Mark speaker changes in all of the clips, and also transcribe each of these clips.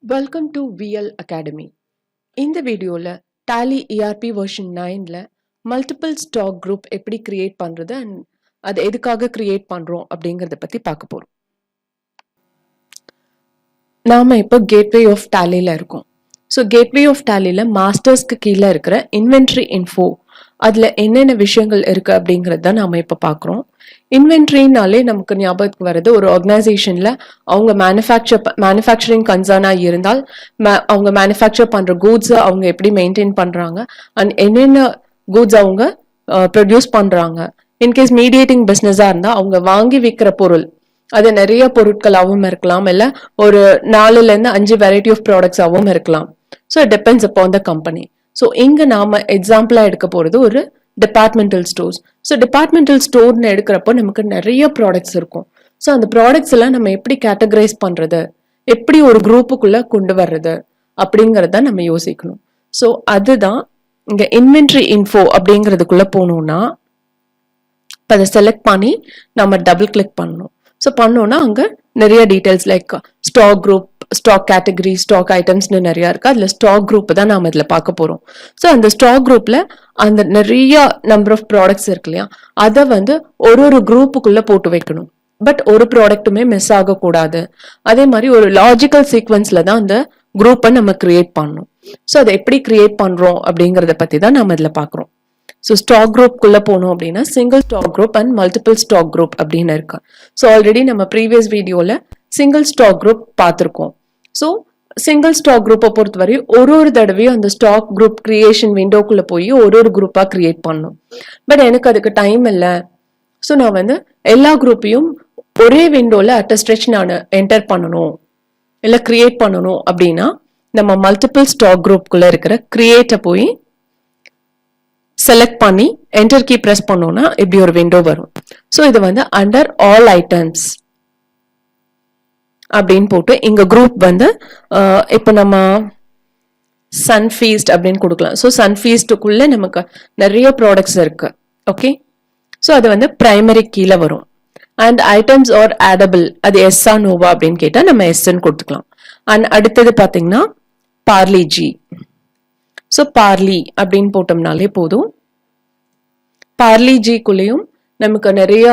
Speaker 1: Welcome to VL Academy. In the video, Tally ERP version 9 multiple stock group எப்படி create பண்றது and அது எதுக்காக create பண்றோம் அப்படிங்கறத பத்தி பார்க்க போறோம். நாம இப்போ Gateway of Tallyல இருக்கோம். ஸோ Gateway of Tallyல மாஸ்டர்ஸ்க்கு கீழே இருக்கிற இன்வென்ட்ரி இன்ஃபோ அதுல என்னென்ன விஷயங்கள் இருக்கு அப்படிங்கறது தான் நாம இப்போ பார்க்குறோம். இன்வென்ட்ரினாலே நமக்கு ஞாபகத்துக்கு வருது ஒரு ஆர்கனைசேஷன்ல அவங்க மேனுஃபேக்சரிங் கன்சர்னா இருந்தால் அவங்க மேனுஃபேக்சர் பண்ற கூட்ஸ் அவங்க எப்படி மெயின்டைன் பண்றாங்க அண்ட் என்னென்ன கூட்ஸ் அவங்க ப்ரொடியூஸ் பண்றாங்க. இன்கேஸ் மீடியேட்டிங் பிஸ்னஸா இருந்தா அவங்க வாங்கி விற்கிற பொருள் அது நிறைய பொருட்களாகவும் இருக்கலாம், இல்ல ஒரு 4-5 வெரைட்டி ஆஃப் ப்ராடக்ட்ஸாகவும் இருக்கலாம். So it depends upon the company. So இங்க நாம எக்ஸாம்பிளா எடுக்க போறது ஒரு டிபார்ட்மெண்டல் ஸ்டோர்ஸ். ஸோ டிபார்ட்மெண்டல் ஸ்டோர்னு எடுக்கிறப்போ நமக்கு நிறைய ப்ராடக்ட்ஸ் இருக்கும். ஸோ அந்த ப்ராடக்ட்ஸ் எல்லாம் நம்ம எப்படி கேட்டகரைஸ் பண்றது, எப்படி ஒரு குரூப்புக்குள்ள கொண்டு வர்றது அப்படிங்கறத நம்ம யோசிக்கணும். ஸோ அதுதான் இங்க இன்வென்ட்ரி இன்ஃபோ அப்படிங்கிறதுக்குள்ள போகணும்னா இப்போ அதை செலக்ட் பண்ணி நம்ம டபுள் கிளிக் பண்ணணும். ஸோ பண்ணோம்னா அங்கே நிறைய details like stock group, stock category, stock ஐட்டம்ஸ்னு நிறைய இருக்கு. அதுல ஸ்டாக் குரூப் தான் நாம இதுல பார்க்க போறோம். ஸோ அந்த ஸ்டாக் குரூப்ல அந்த நிறைய நம்பர் ஆஃப் ப்ராடக்ட்ஸ் இருக்கு இல்லையா, அதை ஒரு குரூப்புக்குள்ள போட்டு வைக்கணும். பட் ஒரு ப்ராடக்ட்டுமே மிஸ் ஆகக்கூடாது. அதே மாதிரி ஒரு லாஜிக்கல் சீக்வன்ஸ்ல தான் அந்த குரூப்பை நம்ம கிரியேட் பண்ணணும். ஸோ அதை எப்படி கிரியேட் பண்றோம் அப்படிங்கறத பத்தி தான் நம்ம இதுல பாக்குறோம். ஸோ ஸ்டாக் குரூப்குள்ள போனோம் அப்படின்னா single stock group and multiple stock group அப்படின்னு இருக்கு. ஸோ ஆல்ரெடி நம்ம ப்ரீவியஸ் வீடியோல சிங்கிள் ஸ்டாக் குரூப் பார்த்துருக்கோம். ஸோ சிங்கிள் ஸ்டாக் குரூப்பை பொறுத்தவரை ஒரு தடவையும் அந்த ஸ்டாக் குரூப் கிரியேஷன் விண்டோக்குள்ள போய் ஒரு குரூப்பா கிரியேட் பண்ணும். பட் எனக்கு அதுக்கு டைம் இல்லை. ஸோ நான் எல்லா குரூப்பையும் ஒரே விண்டோல அட் அ ஸ்ட்ரெச் நான் என்டர் பண்ணணும் இல்லை கிரியேட் பண்ணணும் அப்படின்னா நம்ம மல்டிபிள் ஸ்டாக் குரூப்குள்ள இருக்கிற கிரியேட்டை போய் செலக்ட் பண்ணி என்டர் கீ பிரஸ் பண்ணோம்னா இப்படி ஒரு விண்டோ வரும். ஸோ இது அண்டர் ஆல் ஐட்டம்ஸ் அப்படின்னு போட்டு இங்க குரூப் இப்போ நம்ம சன்ஃபீஸ்ட் அப்படின்னு கொடுக்கலாம். ஸோ சன்ஃபீஸ்டுக்குள்ள நமக்கு நிறைய ப்ராடக்ட்ஸ் இருக்கு. ஓகே, ஸோ அது பிரைமரி கீழே வரும். அண்ட் ஐட்டம்ஸ் ஆர் ஆடபிள் அது எஸ்ஸா நோவா அப்படின்னு கேட்டா நம்ம எஸ்ன்னு கொடுத்துக்கலாம். அண்ட் அடுத்தது பாத்தீங்கன்னா பார்லி ஜி. ஸோ பார்லி அப்படின்னு போட்டோம்னாலே போதும். பார்லி ஜிக்குள்ளேயும் நமக்கு நிறைய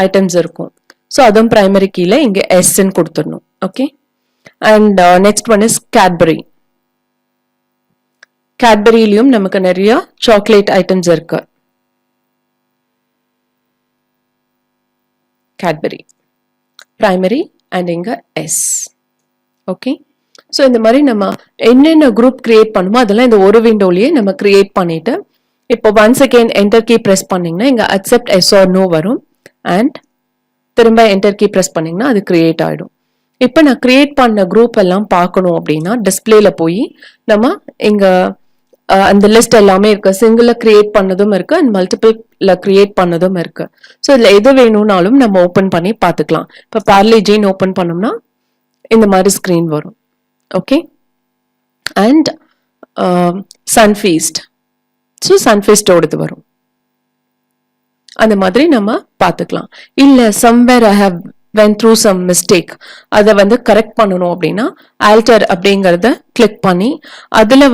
Speaker 1: ஐட்டம்ஸ் இருக்கும். ஸோ அதுவும் பிரைமரி கீழே இங்கே எஸ்ன்னு கொடுத்துடணும். Okay, and next one is Cadbury. கேட்பரியிலையும் நமக்கு நிறைய சாக்லேட் ஐட்டம்ஸ் இருக்கு. கேட்பரி பிரைமரி அண்ட் இங்க எஸ். ஓகே, ஸோ இந்த மாதிரி நம்ம என்னென்ன குரூப் கிரியேட் பண்ணுமோ அதெல்லாம் இந்த ஒரு விண்டோலயே நம்ம கிரியேட் பண்ணிட்டு இப்போ once again enter key press பண்ணீங்கன்னா இங்க அக்செப்ட் எஸ் ஆர் நோ வரும். அண்ட் திரும்ப என்டர் கீ பிரஸ் பண்ணீங்கன்னா அது கிரியேட் ஆயிடும். இப்போ நான் கிரியேட் பண்ண குரூப் எல்லாம் பார்க்கணும் அப்படின்னா டிஸ்பிளேல போய் நம்ம இங்க அந்த லிஸ்ட் எல்லாமே இருக்கு. சிங்கிள்ல கிரியேட் பண்ணதும் இருக்கு அண்ட் மல்டிபிள்ல கிரியேட் பண்ணதும் இருக்கு. ஸோ இதுல எது வேணும்னாலும் நம்ம ஓப்பன் பண்ணி பார்த்துக்கலாம். இப்போ பார்லி ஜீன் ஓப்பன் பண்ணோம்னா இந்த மாதிரி ஸ்கிரீன் வரும். ஓகே, அண்ட் சன்ஃபீஸ்ட், ஸோ சன்ஃபீஸ்டோடது வரும். அந்த மாதிரி நம்ம பார்த்துக்கலாம். இல்ல somewhere I have went through some mistake, அதை கரெக்ட் பண்ணணும் அப்படின்னா ஆல்டர் அப்படிங்கறத கிளிக் பண்ணி அதுல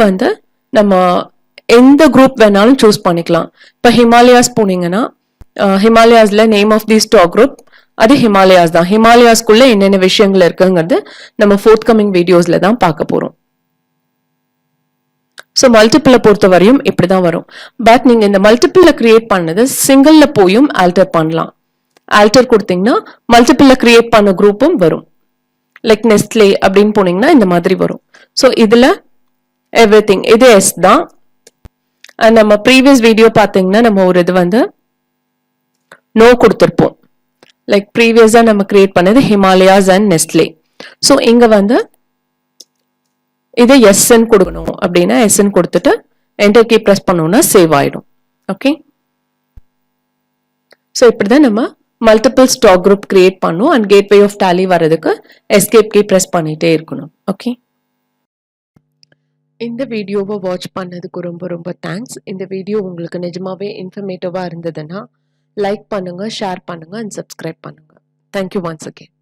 Speaker 1: நம்ம எந்த குரூப் வேணாலும் சூஸ் பண்ணிக்கலாம். இப்போ ஹிமாலயாஸ் போனீங்கன்னா ஹிமாலயாஸ்ல name of the stock group அது ஹிமாலயாஸ் தான். ஹிமாலயாஸ்குள்ள என்னென்ன விஷயங்கள் இருக்குங்கிறது நம்ம ஃபோர்த் கமிங் வீடியோஸ்ல தான் பார்க்க போறோம். ஸோ மல்டிபிள பொறுத்த வரையும் இப்படிதான் வரும். பட் நீங்க இந்த மல்டிபிள்ல கிரியேட் பண்ணது சிங்கிள்ல போயும் ஆல்டர் பண்ணலாம். ஆல்டர் கொடுத்தீங்கன்னா மல்டிபிள்ல கிரியேட் பண்ண குரூப்பும் வரும். லைக் நெஸ்ட்லே அப்படின்னு போனீங்கன்னா இந்த மாதிரி வரும். ஸோ இதுல எவ்ரிதிங் இது எஸ் தான். நம்ம ப்ரீவியஸ் வீடியோ பார்த்தீங்கன்னா நம்ம ஒரு இது நோ கொடுத்துருப்போம். லைக் ப்ரீவியஸா நம்ம கிரியேட் பண்ணது ஹிமாலயாஸ் அண்ட் நெஸ்ட்லே. ஸோ இங்க இது எஸ்ன்னு கொடுக்கணும் அப்படின்னா எஸ்ன்னு கொடுத்துட்டு என்டர் கீ பிரஸ் பண்ணோம்னா சேவ் ஆயிடும். ஓகே, ஸோ இப்படிதான் நம்ம மல்டிபிள் ஸ்டாக் குரூப் கிரியேட் பண்ணும். அண்ட் கேட்வே ஆஃப் டாலி வர்றதுக்கு எஸ்கேப் கீ பிரஸ் பண்ணிட்டே இருக்கணும். ஓகே, இந்த வீடியோவை வாட்ச் பண்ணதுக்கு ரொம்ப ரொம்ப தேங்க்ஸ். இந்த வீடியோ உங்களுக்கு நிஜமாவே இன்ஃபர்மேட்டிவா இருந்ததுன்னா லைக் பண்ணுங்க, ஷேர் பண்ணுங்க அண்ட் சப்ஸ்கிரைப் பண்ணுங்க. Thank you once again.